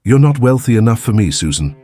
"You're not wealthy enough for me, Susan."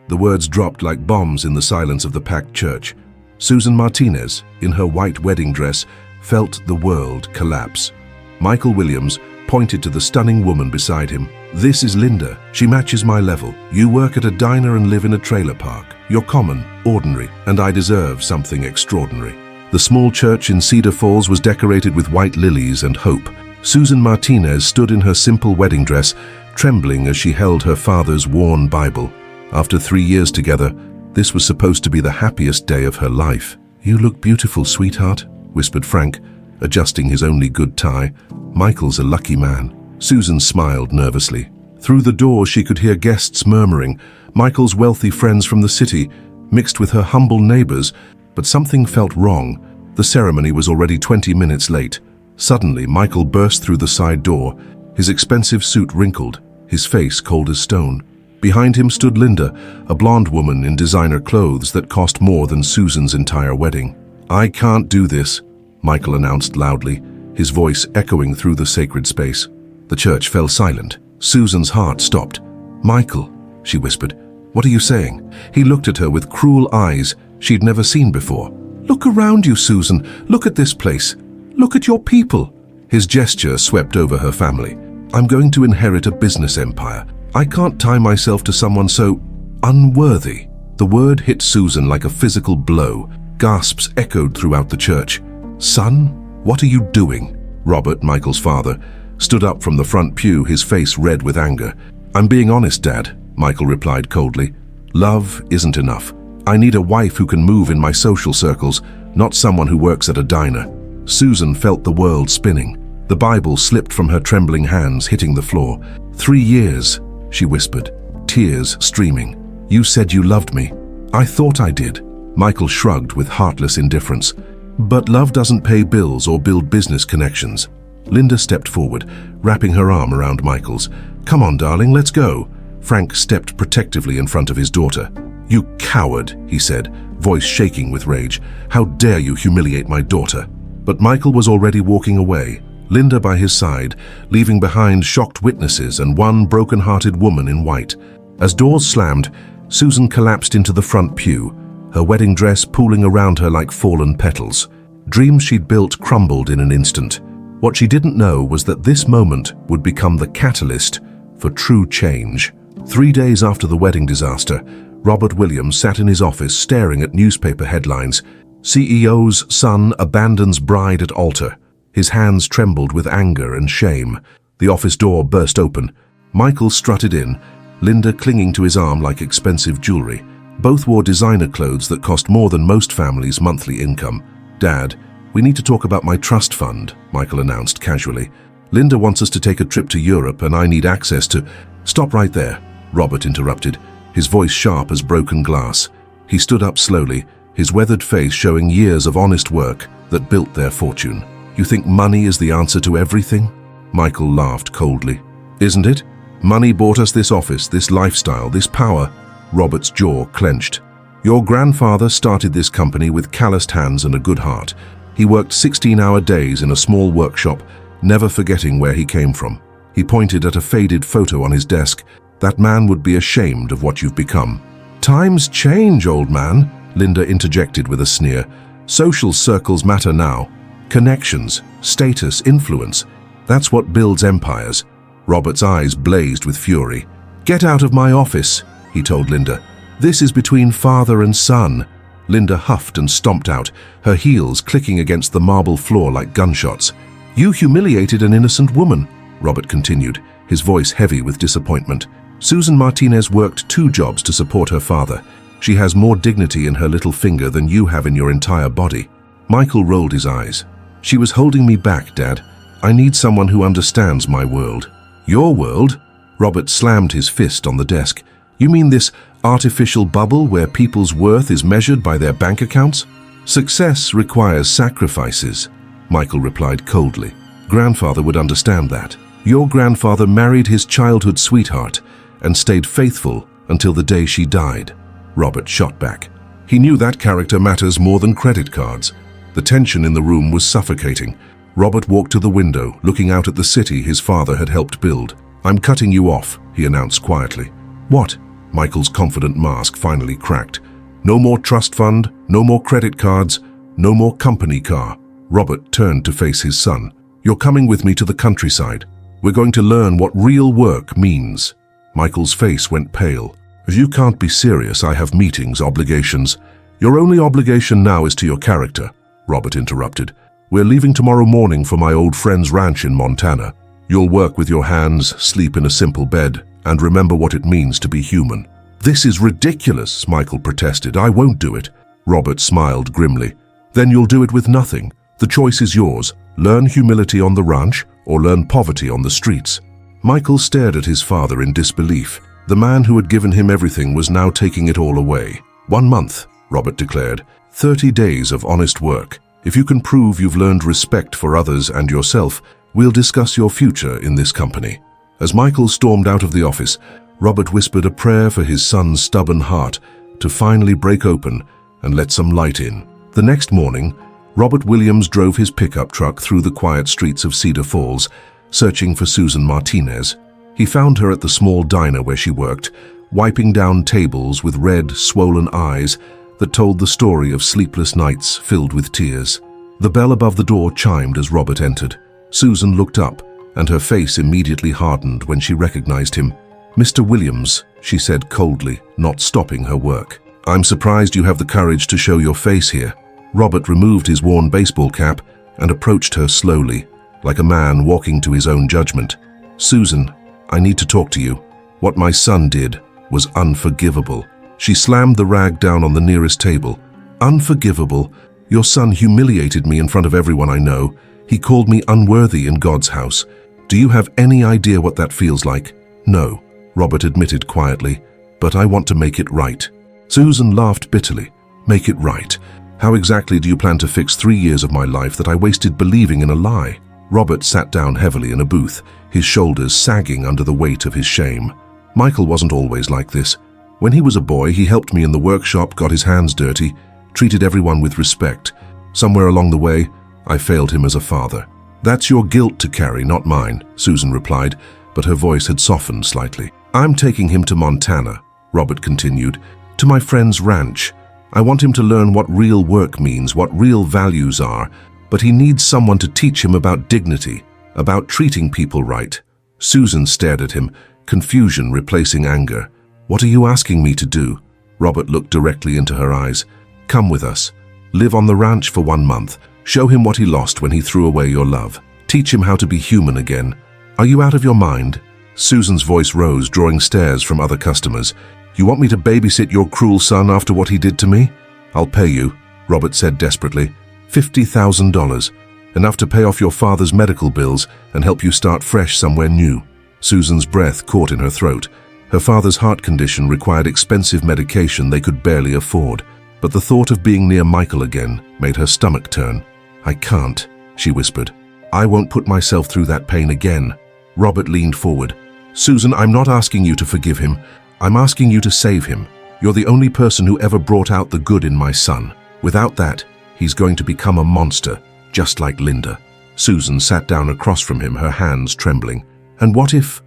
The words dropped like bombs in the silence of the packed church. Susan Martinez, in her white wedding dress, felt the world collapse. Michael Williams pointed to the stunning woman beside him. "This is Linda. She matches my level. You work at a diner and live in a trailer park. You're common, ordinary, and I deserve something extraordinary." The small church in Cedar Falls was decorated with white lilies and hope. Susan Martinez stood in her simple wedding dress, trembling as she held her father's worn Bible. After 3 years together, this was supposed to be the happiest day of her life. "You look beautiful, sweetheart," whispered Frank, adjusting his only good tie. "Michael's a lucky man." Susan smiled nervously. Through the door she could hear guests murmuring, Michael's wealthy friends from the city, mixed with her humble neighbors, but something felt wrong. The ceremony was already 20 minutes late. Suddenly, Michael burst through the side door, his expensive suit wrinkled, his face cold as stone. Behind him stood Linda, a blonde woman in designer clothes that cost more than Susan's entire wedding. "I can't do this," Michael announced loudly, his voice echoing through the sacred space. The church fell silent. Susan's heart stopped. "Michael," she whispered, "what are you saying?" He looked at her with cruel eyes she'd never seen before. "Look around you, Susan. Look at this place. Look at your people." His gesture swept over her family. "I'm going to inherit a business empire. I can't tie myself to someone so unworthy." The word hit Susan like a physical blow. Gasps echoed throughout the church. "Son, what are you doing?" Robert, Michael's father, stood up from the front pew, his face red with anger. "I'm being honest, Dad," Michael replied coldly. "Love isn't enough. I need a wife who can move in my social circles, not someone who works at a diner." Susan felt the world spinning. The Bible slipped from her trembling hands, hitting the floor. 3 years, she whispered, tears streaming. "You said you loved me." "I thought I did." Michael shrugged with heartless indifference. "But love doesn't pay bills or build business connections." Linda stepped forward, wrapping her arm around Michael's. "Come on, darling, let's go." Frank stepped protectively in front of his daughter. "You coward," he said, voice shaking with rage. "How dare you humiliate my daughter?" But Michael was already walking away, Linda by his side, leaving behind shocked witnesses and one broken-hearted woman in white. As doors slammed, Susan collapsed into the front pew, her wedding dress pooling around her like fallen petals. Dreams she'd built crumbled in an instant. What she didn't know was that this moment would become the catalyst for true change. 3 days after the wedding disaster, Robert Williams sat in his office staring at newspaper headlines. "CEO's son abandons bride at altar." His hands trembled with anger and shame. The office door burst open. Michael strutted in, Linda clinging to his arm like expensive jewelry. Both wore designer clothes that cost more than most families' monthly income. "Dad, we need to talk about my trust fund," Michael announced casually. "Linda wants us to take a trip to Europe and I need access to—" "Stop right there," Robert interrupted, his voice sharp as broken glass. He stood up slowly, his weathered face showing years of honest work that built their fortune. "You think money is the answer to everything?" Michael laughed coldly. "Isn't it? Money bought us this office, this lifestyle, this power." Robert's jaw clenched. "Your grandfather started this company with calloused hands and a good heart. He worked 16-hour days in a small workshop, never forgetting where he came from." He pointed at a faded photo on his desk. "That man would be ashamed of what you've become." "Times change, old man," Linda interjected with a sneer. "Social circles matter now. Connections, status, influence. That's what builds empires." Robert's eyes blazed with fury. "Get out of my office," he told Linda. "This is between father and son." Linda huffed and stomped out, her heels clicking against the marble floor like gunshots. "You humiliated an innocent woman," Robert continued, his voice heavy with disappointment. "Susan Martinez worked 2 jobs to support her father. She has more dignity in her little finger than you have in your entire body." Michael rolled his eyes. "She was holding me back, Dad. I need someone who understands my world." "Your world?" Robert slammed his fist on the desk. "You mean this artificial bubble where people's worth is measured by their bank accounts?" "Success requires sacrifices," Michael replied coldly. "Grandfather would understand that. Your grandfather married his childhood sweetheart and stayed faithful until the day she died." Robert shot back. He knew that character matters more than credit cards. The tension in the room was suffocating. Robert walked to the window, looking out at the city his father had helped build. "I'm cutting you off," he announced quietly. "What?" Michael's confident mask finally cracked. "No more trust fund, no more credit cards, no more company car." Robert turned to face his son. "You're coming with me to the countryside. We're going to learn what real work means." Michael's face went pale. "You can't be serious. I have meetings, obligations." "Your only obligation now is to your character," Robert interrupted. "We're leaving tomorrow morning for my old friend's ranch in Montana. You'll work with your hands, sleep in a simple bed, and remember what it means to be human." "This is ridiculous," Michael protested. "I won't do it." Robert smiled grimly. "Then you'll do it with nothing. The choice is yours. Learn humility on the ranch or learn poverty on the streets." Michael stared at his father in disbelief. The man who had given him everything was now taking it all away. "1 month," Robert declared. 30 days of honest work. If you can prove you've learned respect for others and yourself, we'll discuss your future in this company." As Michael stormed out of the office, Robert whispered a prayer for his son's stubborn heart to finally break open and let some light in. The next morning, Robert Williams drove his pickup truck through the quiet streets of Cedar Falls, searching for Susan Martinez. He found her at the small diner where she worked, wiping down tables with red, swollen eyes that told the story of sleepless nights filled with tears. The bell above the door chimed as Robert entered. Susan looked up, and her face immediately hardened when she recognized him. "Mr. Williams," she said coldly, not stopping her work. "I'm surprised you have the courage to show your face here." Robert removed his worn baseball cap and approached her slowly, like a man walking to his own judgment. "Susan, I need to talk to you. What my son did was unforgivable." She slammed the rag down on the nearest table. "Unforgivable? Your son humiliated me in front of everyone I know. He called me unworthy in God's house. Do you have any idea what that feels like?" "No," Robert admitted quietly, "but I want to make it right." Susan laughed bitterly. "Make it right? How exactly do you plan to fix 3 years of my life that I wasted believing in a lie?" Robert sat down heavily in a booth, his shoulders sagging under the weight of his shame. "Michael wasn't always like this. When he was a boy, he helped me in the workshop, got his hands dirty, treated everyone with respect. Somewhere along the way, I failed him as a father." "That's your guilt to carry, not mine," Susan replied, but her voice had softened slightly. "I'm taking him to Montana," Robert continued, "to my friend's ranch. I want him to learn what real work means, what real values are, but he needs someone to teach him about dignity, about treating people right." Susan stared at him, confusion replacing anger. "What are you asking me to do?" Robert looked directly into her eyes. "Come with us. Live on the ranch for 1 month. Show him what he lost when he threw away your love. Teach him how to be human again. Are you out of your mind?" Susan's voice rose, drawing stares from other customers. "You want me to babysit your cruel son after what he did to me?" "I'll pay you," Robert said desperately. $50,000. Enough to pay off your father's medical bills and help you start fresh somewhere new." Susan's breath caught in her throat. Her father's heart condition required expensive medication they could barely afford, but the thought of being near Michael again made her stomach turn. "I can't," she whispered. "I won't put myself through that pain again." Robert leaned forward. "Susan, I'm not asking you to forgive him. I'm asking you to save him. You're the only person who ever brought out the good in my son. Without that, he's going to become a monster, just like Linda." Susan sat down across from him, her hands trembling. "And what if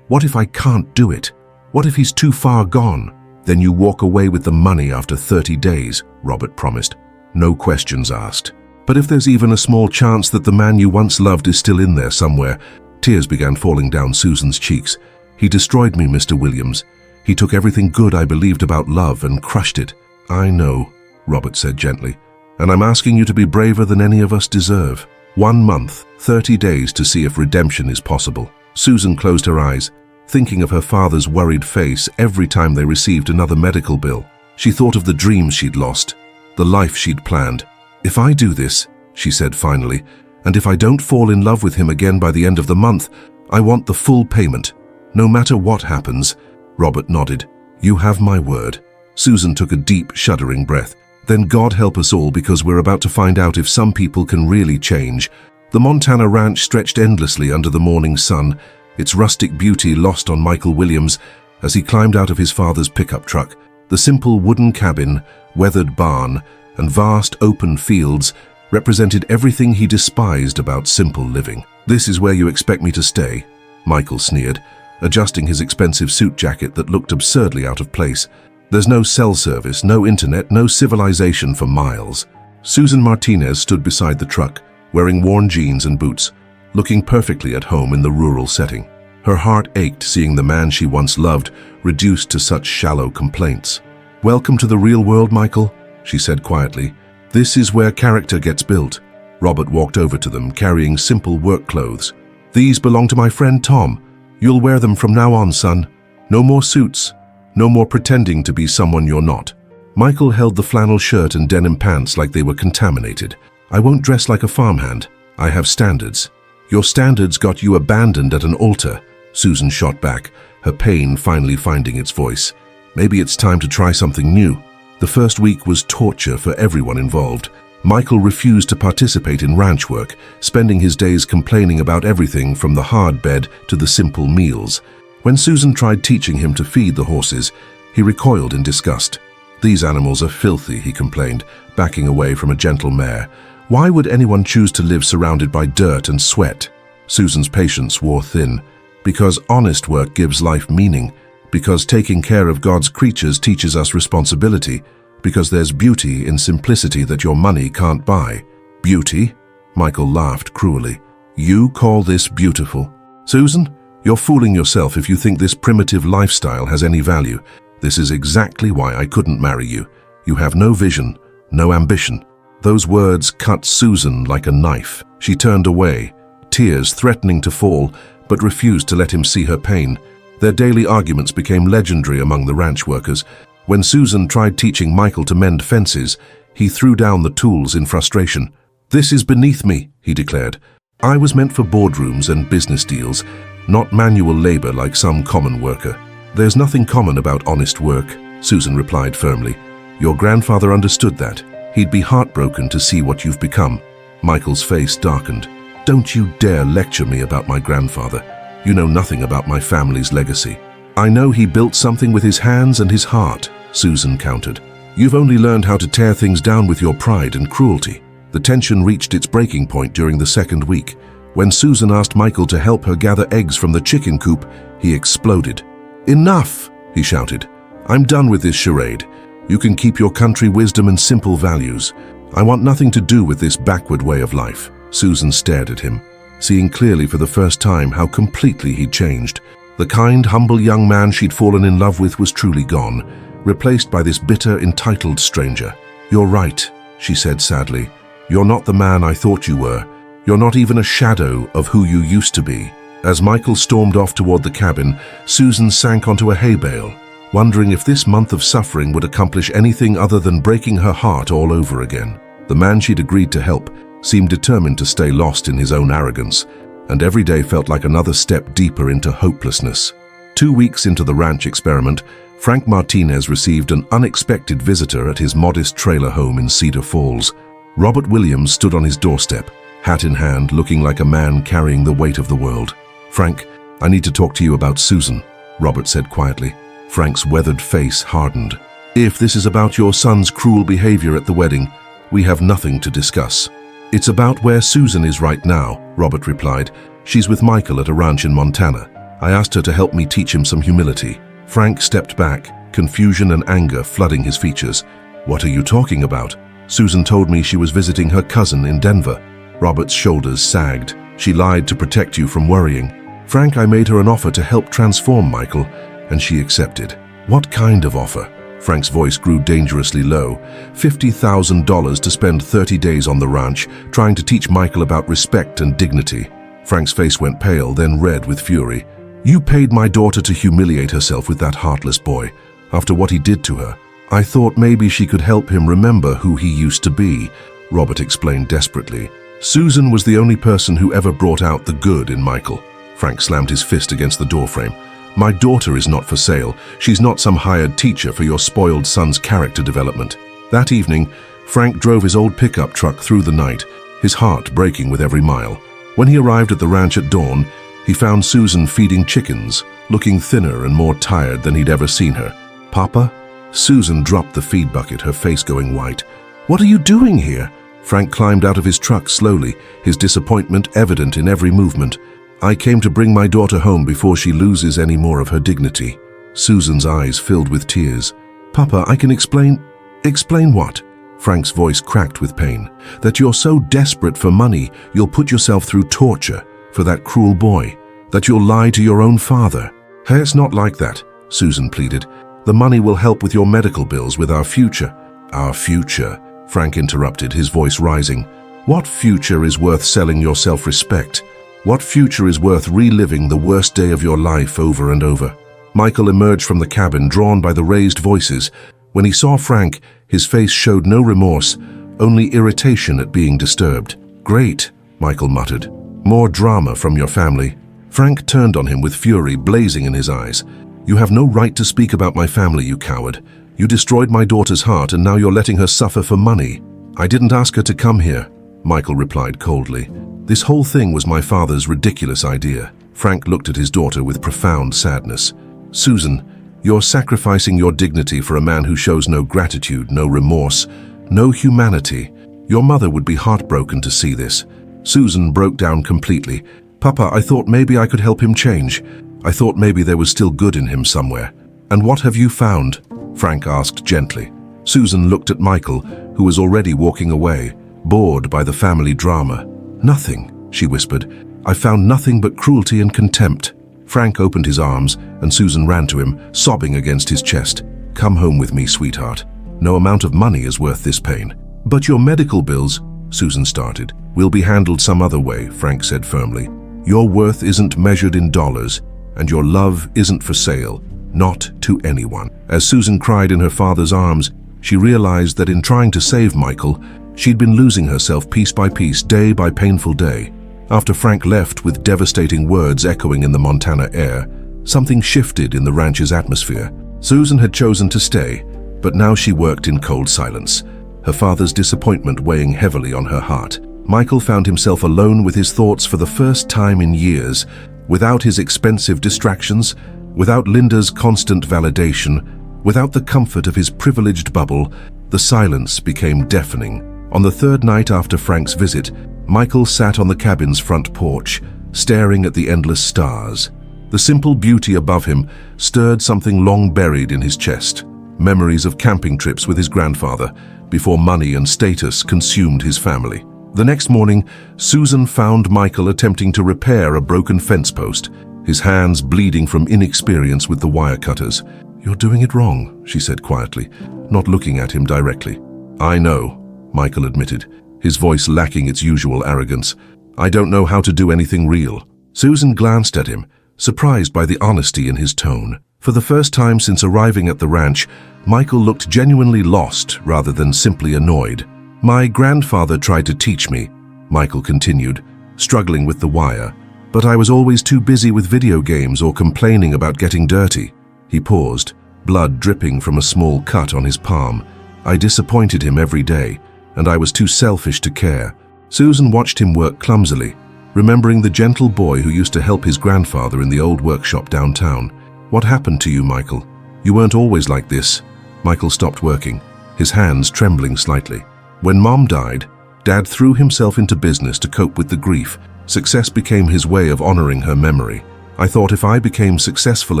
I can't do it? What if he's too far gone?" "Then you walk away with the money after 30 days, Robert promised. "No questions asked." "But if there's even a small chance that the man you once loved is still in there somewhere?" Tears began falling down Susan's cheeks. "He destroyed me, Mr. Williams. He took everything good I believed about love and crushed it." "I know," Robert said gently, "and I'm asking you to be braver than any of us deserve. 1 month, 30 days to see if redemption is possible." Susan closed her eyes, thinking of her father's worried face every time they received another medical bill. She thought of the dreams she'd lost, the life she'd planned. "If I do this," she said finally, "and if I don't fall in love with him again by the end of the month, I want the full payment, no matter what happens." Robert nodded. "You have my word." Susan took a deep, shuddering breath. "Then God help us all, because we're about to find out if some people can really change." The Montana ranch stretched endlessly under the morning sun, its rustic beauty lost on Michael Williams as he climbed out of his father's pickup truck. The simple wooden cabin, weathered barn, and vast open fields represented everything he despised about simple living. "This is where you expect me to stay?" Michael sneered. adjusting his expensive suit jacket that looked absurdly out of place. "There's no cell service, no internet, no civilization for miles." Susan Martinez stood beside the truck, wearing worn jeans and boots, looking perfectly at home in the rural setting. Her heart ached seeing the man she once loved reduced to such shallow complaints. "Welcome to the real world, Michael," she said quietly. "This is where character gets built." Robert walked over to them, carrying simple work clothes. "These belong to my friend Tom. You'll wear them from now on, son. No more suits. No more pretending to be someone you're not." Michael held the flannel shirt and denim pants like they were contaminated. "I won't dress like a farmhand. I have standards." "Your standards got you abandoned at an altar," Susan shot back, her pain finally finding its voice. "Maybe it's time to try something new." The first week was torture for everyone involved. Michael refused to participate in ranch work, spending his days complaining about everything from the hard bed to the simple meals. When Susan tried teaching him to feed the horses, he recoiled in disgust. "These animals are filthy," he complained, backing away from a gentle mare. "Why would anyone choose to live surrounded by dirt and sweat?" Susan's patience wore thin. "Because honest work gives life meaning. Because taking care of God's creatures teaches us responsibility. Because there's beauty in simplicity that your money can't buy." "Beauty?" Michael laughed cruelly. "You call this beautiful? Susan, you're fooling yourself if you think this primitive lifestyle has any value. This is exactly why I couldn't marry you. You have no vision, no ambition." Those words cut Susan like a knife. She turned away, tears threatening to fall, but refused to let him see her pain. Their daily arguments became legendary among the ranch workers. When Susan tried teaching Michael to mend fences, he threw down the tools in frustration. "This is beneath me," he declared. "I was meant for boardrooms and business deals, not manual labor like some common worker." "There's nothing common about honest work," Susan replied firmly. "Your grandfather understood that. He'd be heartbroken to see what you've become." Michael's face darkened. "Don't you dare lecture me about my grandfather. You know nothing about my family's legacy." "I know he built something with his hands and his heart," Susan countered. "You've only learned how to tear things down with your pride and cruelty." The tension reached its breaking point during the second week. When Susan asked Michael to help her gather eggs from the chicken coop, he exploded. "Enough!" he shouted. "I'm done with this charade. You can keep your country wisdom and simple values. I want nothing to do with this backward way of life." Susan stared at him, seeing clearly for the first time how completely he'd changed. The kind, humble young man she'd fallen in love with was truly gone, replaced by this bitter, entitled stranger. "You're right," she said sadly. "You're not the man I thought you were. You're not even a shadow of who you used to be." As Michael stormed off toward the cabin, Susan sank onto a hay bale, wondering if this month of suffering would accomplish anything other than breaking her heart all over again. The man she'd agreed to help seemed determined to stay lost in his own arrogance, and every day felt like another step deeper into hopelessness. 2 weeks into the ranch experiment, Frank Martinez received an unexpected visitor at his modest trailer home in Cedar Falls. Robert Williams stood on his doorstep, hat in hand, looking like a man carrying the weight of the world. "Frank, I need to talk to you about Susan," Robert said quietly. Frank's weathered face hardened. "If this is about your son's cruel behavior at the wedding, we have nothing to discuss." "It's about where Susan is right now," Robert replied. "She's with Michael at a ranch in Montana. I asked her to help me teach him some humility." Frank stepped back, confusion and anger flooding his features. "What are you talking about?" "Susan told me she was visiting her cousin in Denver." Robert's shoulders sagged. "She lied to protect you from worrying." "Frank, I made her an offer to help transform Michael, and she accepted." "What kind of offer?" Frank's voice grew dangerously low. $50,000 to spend 30 days on the ranch, trying to teach Michael about respect and dignity. Frank's face went pale, then red with fury. "You paid my daughter to humiliate herself with that heartless boy, after what he did to her. I thought maybe she could help him remember who he used to be," Robert explained desperately. "Susan was the only person who ever brought out the good in Michael." Frank slammed his fist against the doorframe. "My daughter is not for sale. She's not some hired teacher for your spoiled son's character development." That evening, Frank drove his old pickup truck through the night, his heart breaking with every mile. When he arrived at the ranch at dawn, he found Susan feeding chickens, looking thinner and more tired than he'd ever seen her. "Papa?" Susan dropped the feed bucket, her face going white. "What are you doing here?" Frank climbed out of his truck slowly, his disappointment evident in every movement. I came to bring my daughter home before she loses any more of her dignity. Susan's eyes filled with tears. Papa, I can explain. Explain what? Frank's voice cracked with pain. That you're so desperate for money, you'll put yourself through torture for that cruel boy. That you'll lie to your own father. Hey, it's not like that, Susan pleaded. The money will help with your medical bills, with our future. Our future, Frank interrupted, his voice rising. What future is worth selling your self-respect? What future is worth reliving the worst day of your life over and over? Michael emerged from the cabin, drawn by the raised voices. When he saw Frank, his face showed no remorse, only irritation at being disturbed. Great, Michael muttered. More drama from your family. Frank turned on him with fury blazing in his eyes. You have no right to speak about my family, you coward. You destroyed my daughter's heart and now you're letting her suffer for money. I didn't ask her to come here, Michael replied coldly. This whole thing was my father's ridiculous idea. Frank looked at his daughter with profound sadness. Susan, you're sacrificing your dignity for a man who shows no gratitude, no remorse, no humanity. Your mother would be heartbroken to see this. Susan broke down completely. Papa, I thought maybe I could help him change. I thought maybe there was still good in him somewhere. And what have you found? Frank asked gently. Susan looked at Michael, who was already walking away, bored by the family drama. Nothing, she whispered. I found nothing but cruelty and contempt. Frank opened his arms, and Susan ran to him, sobbing against his chest. Come home with me, sweetheart. No amount of money is worth this pain. But your medical bills, Susan started. Will be handled some other way, Frank said firmly. Your worth isn't measured in dollars, and your love isn't for sale, not to anyone. As Susan cried in her father's arms, she realized that in trying to save Michael, she'd been losing herself piece by piece, day by painful day. After Frank left with devastating words echoing in the Montana air, something shifted in the ranch's atmosphere. Susan had chosen to stay, but now she worked in cold silence, her father's disappointment weighing heavily on her heart. Michael found himself alone with his thoughts for the first time in years, without his expensive distractions, without Linda's constant validation, without the comfort of his privileged bubble. The silence became deafening. On the third night after Frank's visit, Michael sat on the cabin's front porch, staring at the endless stars. The simple beauty above him stirred something long buried in his chest, memories of camping trips with his grandfather, before money and status consumed his family. The next morning, Susan found Michael attempting to repair a broken fence post, his hands bleeding from inexperience with the wire cutters. You're doing it wrong, she said quietly, not looking at him directly. I know, Michael admitted, his voice lacking its usual arrogance. I don't know how to do anything real. Susan glanced at him, surprised by the honesty in his tone. For the first time since arriving at the ranch, Michael looked genuinely lost rather than simply annoyed. My grandfather tried to teach me, Michael continued, struggling with the wire, but I was always too busy with video games or complaining about getting dirty. He paused, blood dripping from a small cut on his palm. I disappointed him every day, and I was too selfish to care. Susan watched him work clumsily, remembering the gentle boy who used to help his grandfather in the old workshop downtown. What happened to you, Michael? You weren't always like this. Michael stopped working, his hands trembling slightly. When Mom died, Dad threw himself into business to cope with the grief. Success became his way of honoring her memory. I thought if I became successful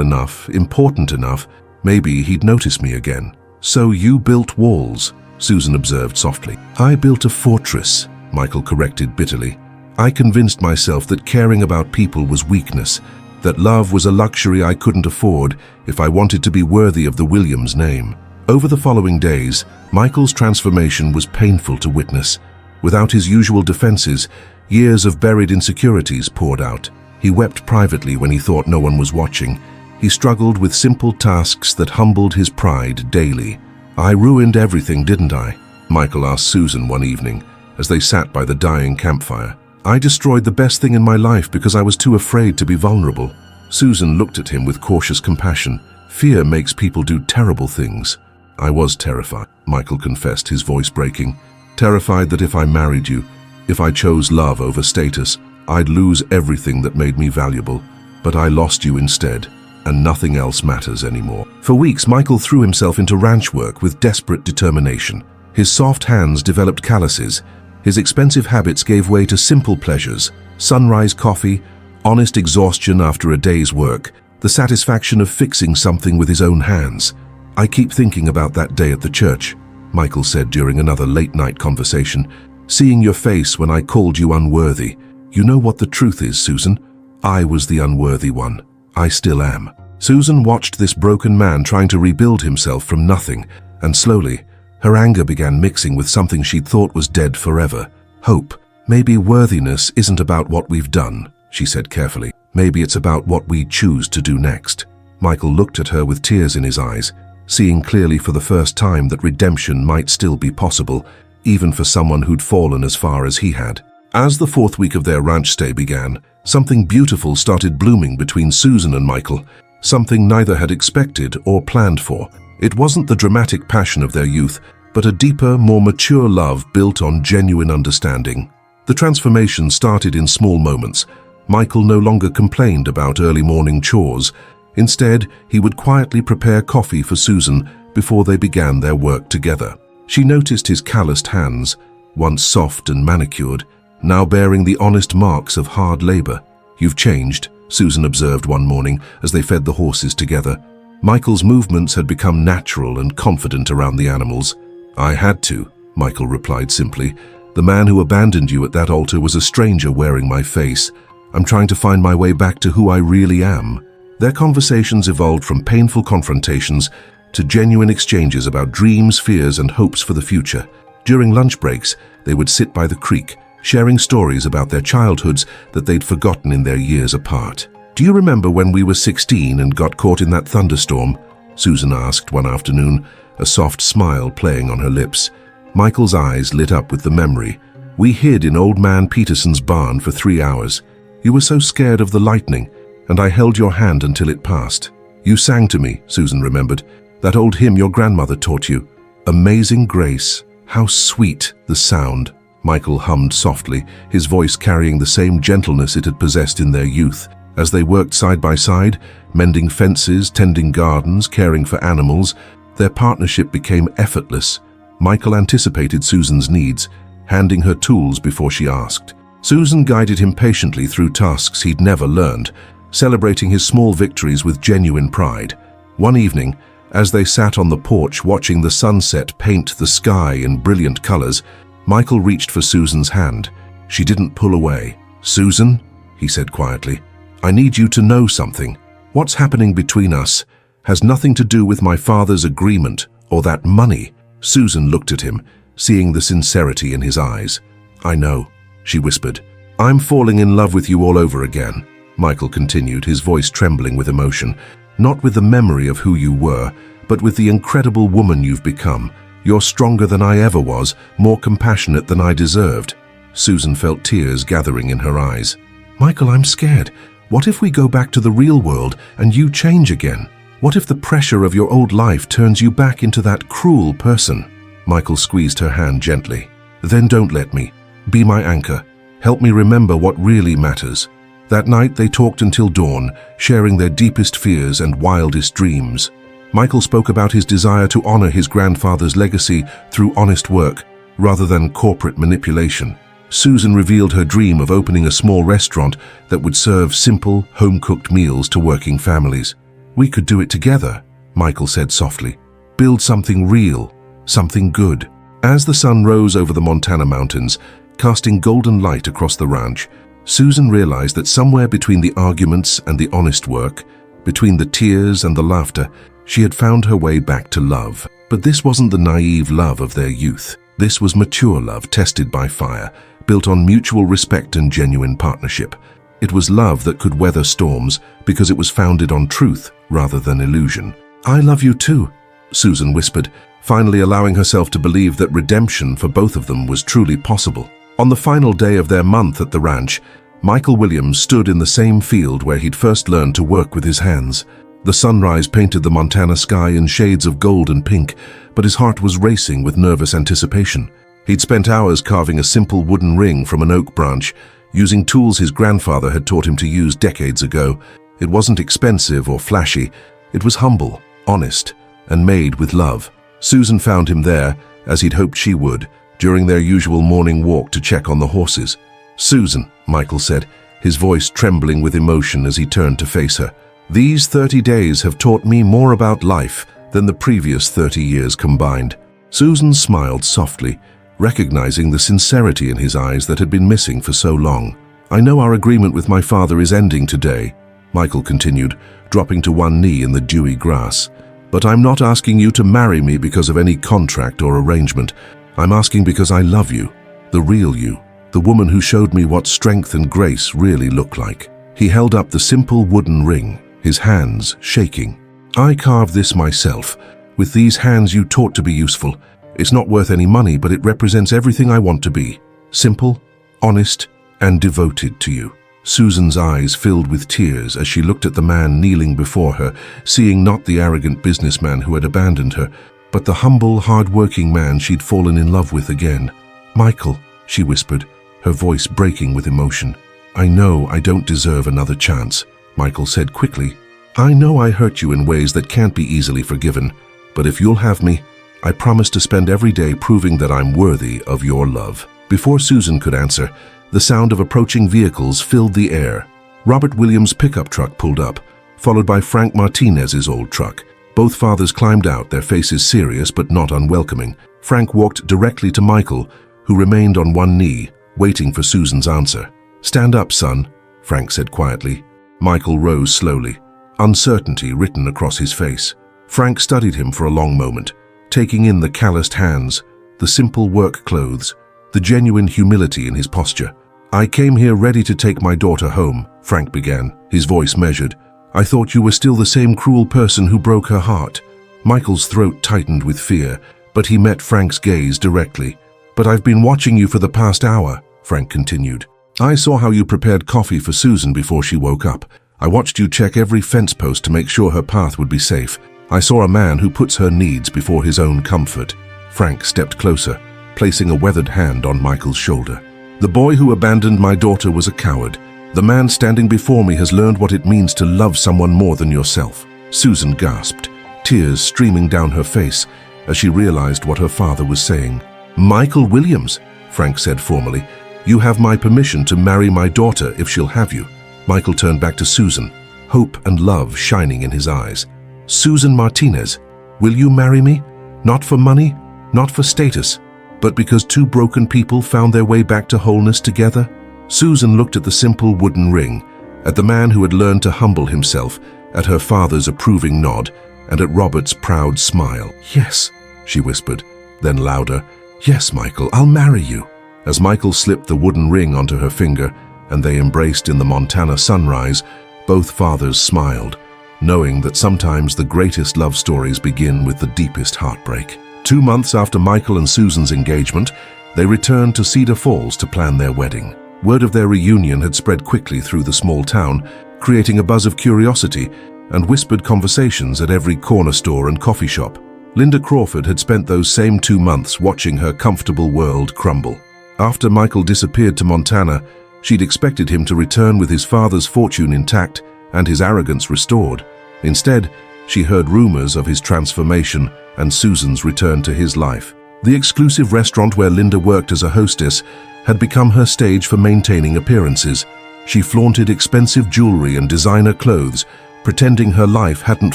enough, important enough, maybe he'd notice me again. So you built walls, Susan observed softly. I built a fortress, Michael corrected bitterly. I convinced myself that caring about people was weakness, that love was a luxury I couldn't afford if I wanted to be worthy of the Williams name. Over the following days, Michael's transformation was painful to witness. Without his usual defenses, years of buried insecurities poured out. He wept privately when he thought no one was watching. He struggled with simple tasks that humbled his pride daily. I ruined everything, didn't I? Michael asked Susan one evening, as they sat by the dying campfire. I destroyed the best thing in my life because I was too afraid to be vulnerable. Susan looked at him with cautious compassion. Fear makes people do terrible things. I was terrified, Michael confessed, his voice breaking. Terrified that if I married you, if I chose love over status, I'd lose everything that made me valuable. But I lost you instead, and nothing else matters anymore. For weeks, Michael threw himself into ranch work with desperate determination. His soft hands developed calluses. His expensive habits gave way to simple pleasures: sunrise coffee, Honest exhaustion after a day's work, the satisfaction of fixing something with his own hands. "I keep thinking about that day at the church," Michael said during another late-night conversation. "Seeing your face when I called you unworthy. You know what the truth is, Susan? I was the unworthy one. I still am." Susan watched this broken man trying to rebuild himself from nothing, and slowly, her anger began mixing with something she'd thought was dead forever. Hope. "Maybe worthiness isn't about what we've done," she said carefully. "Maybe it's about what we choose to do next." Michael looked at her with tears in his eyes, seeing clearly for the first time that redemption might still be possible, even for someone who'd fallen as far as he had. As the 4th week of their ranch stay began, something beautiful started blooming between Susan and Michael, something neither had expected or planned for. It wasn't the dramatic passion of their youth, but a deeper, more mature love built on genuine understanding. The transformation started in small moments. Michael no longer complained about early morning chores. Instead, he would quietly prepare coffee for Susan before they began their work together. She noticed his calloused hands, once soft and manicured, now bearing the honest marks of hard labor. "You've changed," Susan observed one morning as they fed the horses together. Michael's movements had become natural and confident around the animals. "I had to," Michael replied simply. "The man who abandoned you at that altar was a stranger wearing my face. I'm trying to find my way back to who I really am." Their conversations evolved from painful confrontations to genuine exchanges about dreams, fears, and hopes for the future. During lunch breaks, they would sit by the creek, sharing stories about their childhoods that they'd forgotten in their years apart. "Do you remember when we were 16 and got caught in that thunderstorm?" Susan asked one afternoon, a soft smile playing on her lips. Michael's eyes lit up with the memory. "We hid in Old Man Peterson's barn for 3 hours. You were so scared of the lightning, and I held your hand until it passed. You sang to me," Susan remembered, "that old hymn your grandmother taught you. Amazing Grace, how sweet the sound." Michael hummed softly, his voice carrying the same gentleness it had possessed in their youth. As they worked side by side, mending fences, tending gardens, caring for animals, their partnership became effortless. Michael anticipated Susan's needs, handing her tools before she asked. Susan guided him patiently through tasks he'd never learned, celebrating his small victories with genuine pride. One evening, as they sat on the porch watching the sunset paint the sky in brilliant colors, Michael reached for Susan's hand. She didn't pull away. "Susan," he said quietly, "I need you to know something. What's happening between us has nothing to do with my father's agreement or that money." Susan looked at him, seeing the sincerity in his eyes. "I know," she whispered. "I'm falling in love with you all over again," Michael continued, his voice trembling with emotion. "Not with the memory of who you were, but with the incredible woman you've become. You're stronger than I ever was, more compassionate than I deserved." Susan felt tears gathering in her eyes. "Michael, I'm scared. What if we go back to the real world and you change again? What if the pressure of your old life turns you back into that cruel person?" Michael squeezed her hand gently. "Then don't let me. Be my anchor. Help me remember what really matters." That night they talked until dawn, sharing their deepest fears and wildest dreams. Michael spoke about his desire to honor his grandfather's legacy through honest work, rather than corporate manipulation. Susan revealed her dream of opening a small restaurant that would serve simple, home-cooked meals to working families. "We could do it together," Michael said softly. "Build something real, something good." As the sun rose over the Montana mountains, casting golden light across the ranch, Susan realized that somewhere between the arguments and the honest work, between the tears and the laughter, she had found her way back to love. But this wasn't the naive love of their youth. This was mature love tested by fire, built on mutual respect and genuine partnership. It was love that could weather storms because it was founded on truth rather than illusion. "I love you too," Susan whispered, finally allowing herself to believe that redemption for both of them was truly possible. On the final day of their month at the ranch, Michael Williams stood in the same field where he'd first learned to work with his hands. The sunrise painted the Montana sky in shades of gold and pink, but his heart was racing with nervous anticipation. He'd spent hours carving a simple wooden ring from an oak branch, using tools his grandfather had taught him to use decades ago. It wasn't expensive or flashy. It was humble, honest, and made with love. Susan found him there, as he'd hoped she would, during their usual morning walk to check on the horses. "Susan," Michael said, his voice trembling with emotion as he turned to face her. "These 30 days have taught me more about life than the previous 30 years combined." Susan smiled softly, recognizing the sincerity in his eyes that had been missing for so long. "I know our agreement with my father is ending today," Michael continued, dropping to one knee in the dewy grass. "But I'm not asking you to marry me because of any contract or arrangement. I'm asking because I love you, the real you, the woman who showed me what strength and grace really look like." He held up the simple wooden ring, his hands shaking. "I carved this myself. With these hands you taught to be useful. It's not worth any money, but it represents everything I want to be. Simple, honest, and devoted to you." Susan's eyes filled with tears as she looked at the man kneeling before her, seeing not the arrogant businessman who had abandoned her, but the humble, hard-working man she'd fallen in love with again. "Michael," she whispered, her voice breaking with emotion. "I know I don't deserve another chance," Michael said quickly. "I know I hurt you in ways that can't be easily forgiven, but if you'll have me, I promise to spend every day proving that I'm worthy of your love." Before Susan could answer, the sound of approaching vehicles filled the air. Robert Williams' pickup truck pulled up, followed by Frank Martinez's old truck. Both fathers climbed out, their faces serious but not unwelcoming. Frank walked directly to Michael, who remained on one knee, waiting for Susan's answer. "Stand up, son," Frank said quietly. Michael rose slowly, uncertainty written across his face. Frank studied him for a long moment, taking in the calloused hands, the simple work clothes, the genuine humility in his posture. "I came here ready to take my daughter home," Frank began, his voice measured. "I thought you were still the same cruel person who broke her heart." Michael's throat tightened with fear, but he met Frank's gaze directly. "But I've been watching you for the past hour," Frank continued. "I saw how you prepared coffee for Susan before she woke up. I watched you check every fence post to make sure her path would be safe. I saw a man who puts her needs before his own comfort." Frank stepped closer, placing a weathered hand on Michael's shoulder. "The boy who abandoned my daughter was a coward. The man standing before me has learned what it means to love someone more than yourself." Susan gasped, tears streaming down her face as she realized what her father was saying. "Michael Williams," Frank said formally, "you have my permission to marry my daughter if she'll have you." Michael turned back to Susan, hope and love shining in his eyes. "Susan Martinez, will you marry me? Not for money, not for status, but because two broken people found their way back to wholeness together?" Susan looked at the simple wooden ring, at the man who had learned to humble himself, at her father's approving nod, and at Robert's proud smile. "Yes," she whispered, then louder, "Yes, Michael, I'll marry you." As Michael slipped the wooden ring onto her finger, and they embraced in the Montana sunrise, both fathers smiled, knowing that sometimes the greatest love stories begin with the deepest heartbreak. 2 months after Michael and Susan's engagement, they returned to Cedar Falls to plan their wedding. Word of their reunion had spread quickly through the small town, creating a buzz of curiosity and whispered conversations at every corner store and coffee shop. Linda Crawford had spent those same 2 months watching her comfortable world crumble. After Michael disappeared to Montana, she'd expected him to return with his father's fortune intact and his arrogance restored. Instead, she heard rumors of his transformation and Susan's return to his life. The exclusive restaurant where Linda worked as a hostess had become her stage for maintaining appearances. She flaunted expensive jewelry and designer clothes, pretending her life hadn't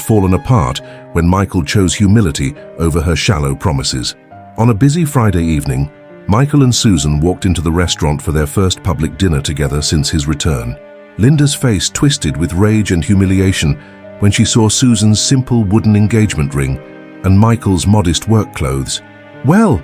fallen apart when Michael chose humility over her shallow promises. On a busy Friday evening, Michael and Susan walked into the restaurant for their first public dinner together since his return. Linda's face twisted with rage and humiliation when she saw Susan's simple wooden engagement ring and Michael's modest work clothes. Well,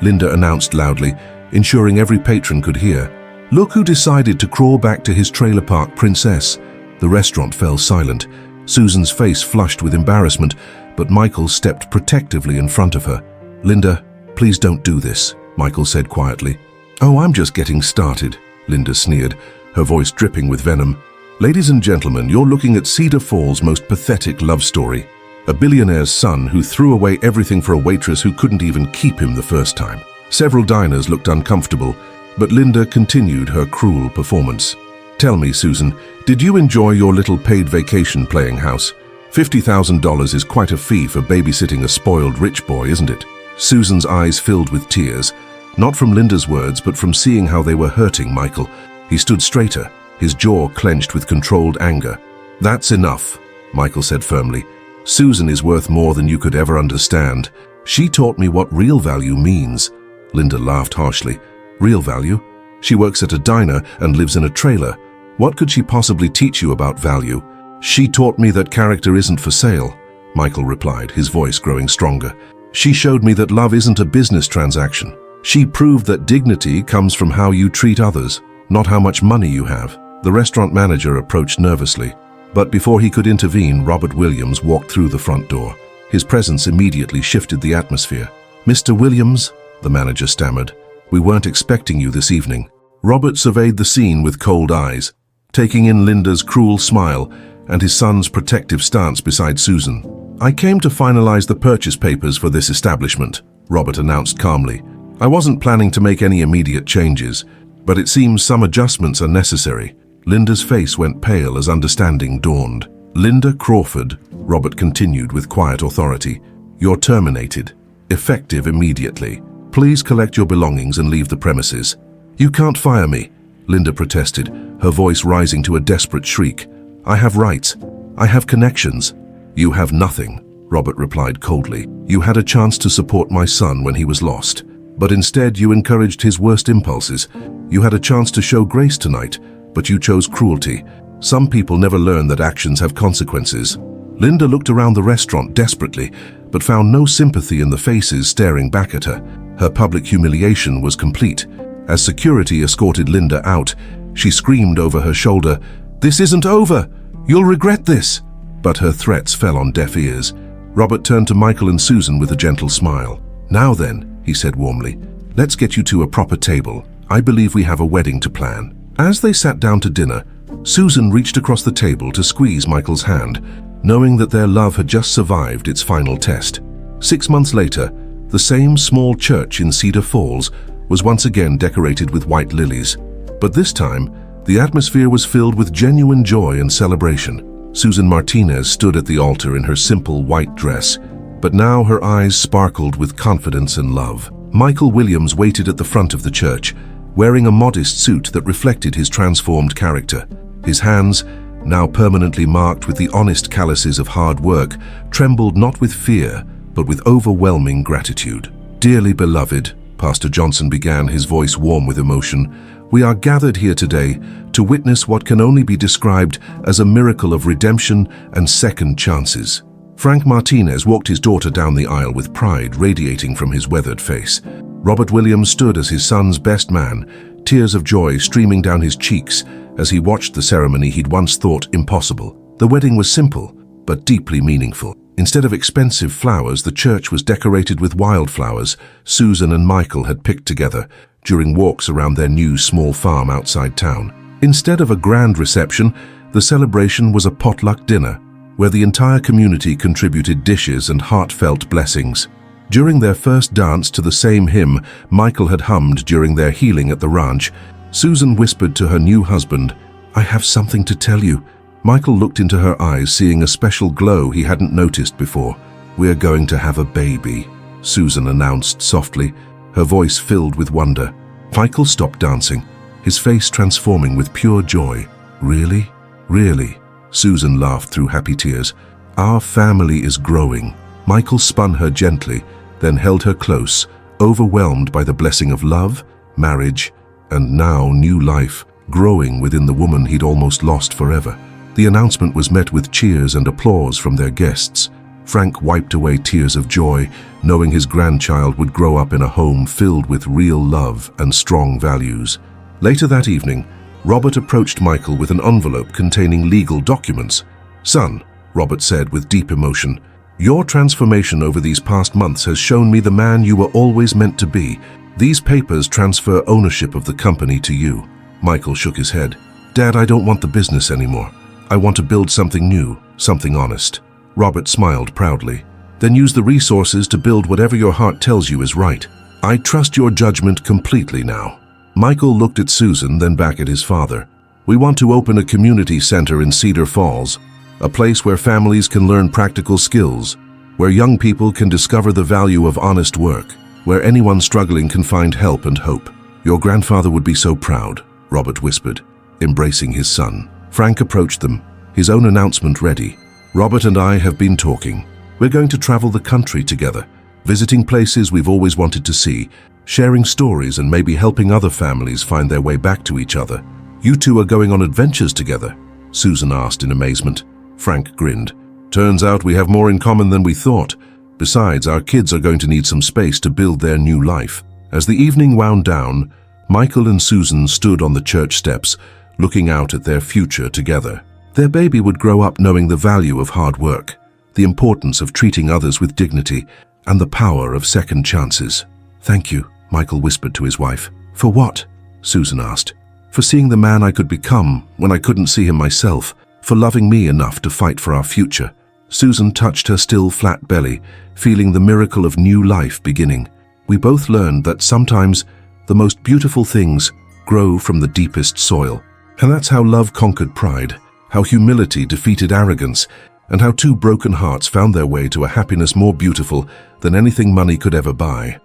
Linda announced loudly, ensuring every patron could hear. "Look who decided to crawl back to his trailer park, princess." The restaurant fell silent. Susan's face flushed with embarrassment, but Michael stepped protectively in front of her. "Linda, please don't do this," Michael said quietly. "Oh, I'm just getting started," Linda sneered, her voice dripping with venom. "Ladies and gentlemen, you're looking at Cedar Falls' most pathetic love story. A billionaire's son who threw away everything for a waitress who couldn't even keep him the first time." Several diners looked uncomfortable, but Linda continued her cruel performance. "Tell me, Susan, did you enjoy your little paid vacation playing house? $50,000 is quite a fee for babysitting a spoiled rich boy, isn't it?" Susan's eyes filled with tears, not from Linda's words, but from seeing how they were hurting Michael. He stood straighter, his jaw clenched with controlled anger. "That's enough," Michael said firmly. "Susan is worth more than you could ever understand. She taught me what real value means." Linda laughed harshly. "Real value? She works at a diner and lives in a trailer. What could she possibly teach you about value?" "She taught me that character isn't for sale," Michael replied, his voice growing stronger. "She showed me that love isn't a business transaction. She proved that dignity comes from how you treat others, not how much money you have." The restaurant manager approached nervously, but before he could intervene, Robert Williams walked through the front door. His presence immediately shifted the atmosphere. "Mr. Williams," the manager stammered, "we weren't expecting you this evening." Robert surveyed the scene with cold eyes, taking in Linda's cruel smile and his son's protective stance beside Susan. "I came to finalize the purchase papers for this establishment," Robert announced calmly. "I wasn't planning to make any immediate changes, but it seems some adjustments are necessary." Linda's face went pale as understanding dawned. "Linda Crawford," Robert continued with quiet authority, "you're terminated, effective immediately. Please collect your belongings and leave the premises." "You can't fire me," Linda protested, her voice rising to a desperate shriek. "I have rights. I have connections." "You have nothing," Robert replied coldly. "You had a chance to support my son when he was lost, but instead you encouraged his worst impulses. You had a chance to show grace tonight, but you chose cruelty. Some people never learn that actions have consequences." Linda looked around the restaurant desperately, but found no sympathy in the faces staring back at her. Her public humiliation was complete. As security escorted Linda out, she screamed over her shoulder, "This isn't over! You'll regret this!" But her threats fell on deaf ears. Robert turned to Michael and Susan with a gentle smile. "Now then," he said warmly, "let's get you to a proper table. I believe we have a wedding to plan." As they sat down to dinner, Susan reached across the table to squeeze Michael's hand, knowing that their love had just survived its final test. 6 months later, the same small church in Cedar Falls was once again decorated with white lilies. But this time, the atmosphere was filled with genuine joy and celebration. Susan Martinez stood at the altar in her simple white dress, but now her eyes sparkled with confidence and love. Michael Williams waited at the front of the church, wearing a modest suit that reflected his transformed character. His hands, now permanently marked with the honest calluses of hard work, trembled not with fear, but with overwhelming gratitude. "Dearly beloved," Pastor Johnson began, his voice warm with emotion, "we are gathered here today to witness what can only be described as a miracle of redemption and second chances." Frank Martinez walked his daughter down the aisle with pride radiating from his weathered face. Robert Williams stood as his son's best man, tears of joy streaming down his cheeks as he watched the ceremony he'd once thought impossible. The wedding was simple, but deeply meaningful. Instead of expensive flowers, the church was decorated with wildflowers Susan and Michael had picked together during walks around their new small farm outside town. Instead of a grand reception, the celebration was a potluck dinner, where the entire community contributed dishes and heartfelt blessings. During their first dance to the same hymn Michael had hummed during their healing at the ranch, Susan whispered to her new husband, "I have something to tell you." Michael looked into her eyes, seeing a special glow he hadn't noticed before. "We're going to have a baby," Susan announced softly, her voice filled with wonder. Michael stopped dancing, his face transforming with pure joy. "Really? Really?" Susan laughed through happy tears. "Our family is growing." Michael spun her gently, then held her close, overwhelmed by the blessing of love, marriage, and now new life, growing within the woman he'd almost lost forever. The announcement was met with cheers and applause from their guests. Frank wiped away tears of joy, knowing his grandchild would grow up in a home filled with real love and strong values. Later that evening, Robert approached Michael with an envelope containing legal documents. "Son," Robert said with deep emotion, "your transformation over these past months has shown me the man you were always meant to be. These papers transfer ownership of the company to you." Michael shook his head. "Dad, I don't want the business anymore. I want to build something new, something honest." Robert smiled proudly. "Then use the resources to build whatever your heart tells you is right. I trust your judgment completely now." Michael looked at Susan, then back at his father. "We want to open a community center in Cedar Falls, a place where families can learn practical skills, where young people can discover the value of honest work, where anyone struggling can find help and hope. Your grandfather would be so proud," Robert whispered, embracing his son. Frank approached them, his own announcement ready. Robert and I have been talking. We're going to travel the country together, visiting places we've always wanted to see, sharing stories and maybe helping other families find their way back to each other. You two are going on adventures together? Susan asked in amazement. Frank grinned. Turns out we have more in common than we thought. Besides, our kids are going to need some space to build their new life. As the evening wound down, Michael and Susan stood on the church steps, looking out at their future together. Their baby would grow up knowing the value of hard work, the importance of treating others with dignity, and the power of second chances. "Thank you," Michael whispered to his wife. "For what?" Susan asked. "For seeing the man I could become when I couldn't see him myself, for loving me enough to fight for our future." Susan touched her still flat belly, feeling the miracle of new life beginning. We both learned that sometimes the most beautiful things grow from the deepest soil. And that's how love conquered pride, how humility defeated arrogance, and how two broken hearts found their way to a happiness more beautiful than anything money could ever buy.